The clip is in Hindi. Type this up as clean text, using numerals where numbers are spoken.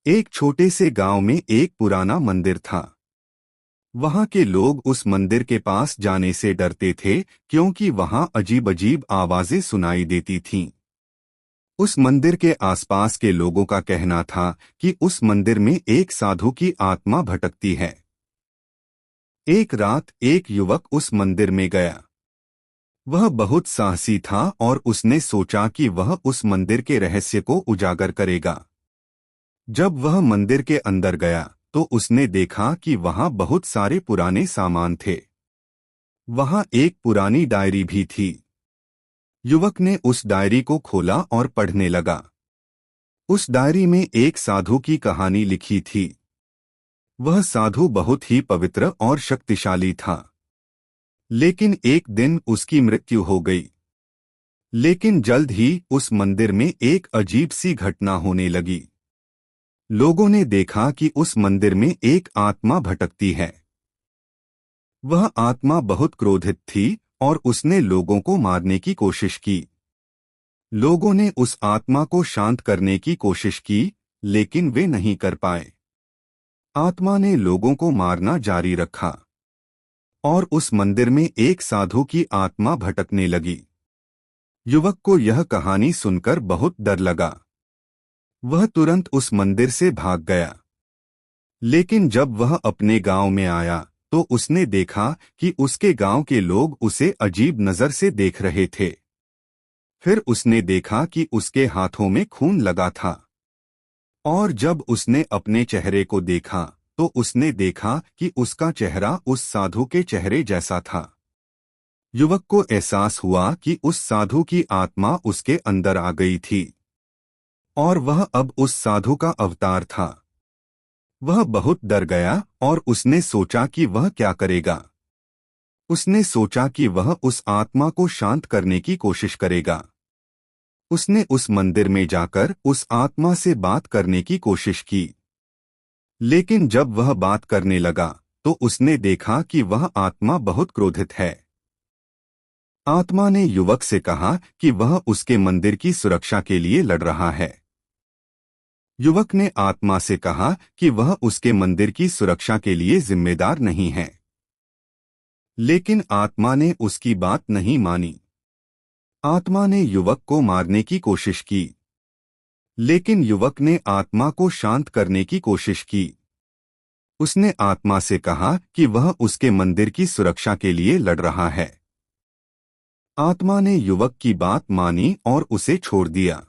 एक छोटे से गांव में एक पुराना मंदिर था। वहां के लोग उस मंदिर के पास जाने से डरते थे क्योंकि वहां अजीब अजीब आवाजें सुनाई देती थीं। उस मंदिर के आसपास के लोगों का कहना था कि उस मंदिर में एक साधु की आत्मा भटकती है। एक रात एक युवक उस मंदिर में गया। वह बहुत साहसी था और उसने सोचा कि वह उस मंदिर के रहस्य को उजागर करेगा। जब वह मंदिर के अंदर गया तो उसने देखा कि वहां बहुत सारे पुराने सामान थे। वहां एक पुरानी डायरी भी थी। युवक ने उस डायरी को खोला और पढ़ने लगा। उस डायरी में एक साधु की कहानी लिखी थी। वह साधु बहुत ही पवित्र और शक्तिशाली था, लेकिन एक दिन उसकी मृत्यु हो गई। लेकिन जल्द ही उस मंदिर में एक अजीब सी घटना होने लगी। लोगों ने देखा कि उस मंदिर में एक आत्मा भटकती है। वह आत्मा बहुत क्रोधित थी और उसने लोगों को मारने की कोशिश की। लोगों ने उस आत्मा को शांत करने की कोशिश की, लेकिन वे नहीं कर पाए। आत्मा ने लोगों को मारना जारी रखा और उस मंदिर में एक साधु की आत्मा भटकने लगी। युवक को यह कहानी सुनकर बहुत डर लगा। वह तुरंत उस मंदिर से भाग गया। लेकिन जब वह अपने गांव में आया तो उसने देखा कि उसके गांव के लोग उसे अजीब नजर से देख रहे थे। फिर उसने देखा कि उसके हाथों में खून लगा था। और जब उसने अपने चेहरे को देखा तो उसने देखा कि उसका चेहरा उस साधु के चेहरे जैसा था। युवक को एहसास हुआ कि उस साधु की आत्मा उसके अंदर आ गई थी और वह अब उस साधु का अवतार था। वह बहुत डर गया और उसने सोचा कि वह क्या करेगा। उसने सोचा कि वह उस आत्मा को शांत करने की कोशिश करेगा। उसने उस मंदिर में जाकर उस आत्मा से बात करने की कोशिश की। लेकिन जब वह बात करने लगा तो उसने देखा कि वह आत्मा बहुत क्रोधित है। आत्मा ने युवक से कहा कि वह उसके मंदिर की सुरक्षा के लिए लड़ रहा है। युवक ने आत्मा से कहा कि वह उसके मंदिर की सुरक्षा के लिए जिम्मेदार नहीं है। लेकिन आत्मा ने उसकी बात नहीं मानी। आत्मा ने युवक को मारने की कोशिश की, लेकिन युवक ने आत्मा को शांत करने की कोशिश की। उसने आत्मा से कहा कि वह उसके मंदिर की सुरक्षा के लिए लड़ रहा है। आत्मा ने युवक की बात मानी और उसे छोड़ दिया।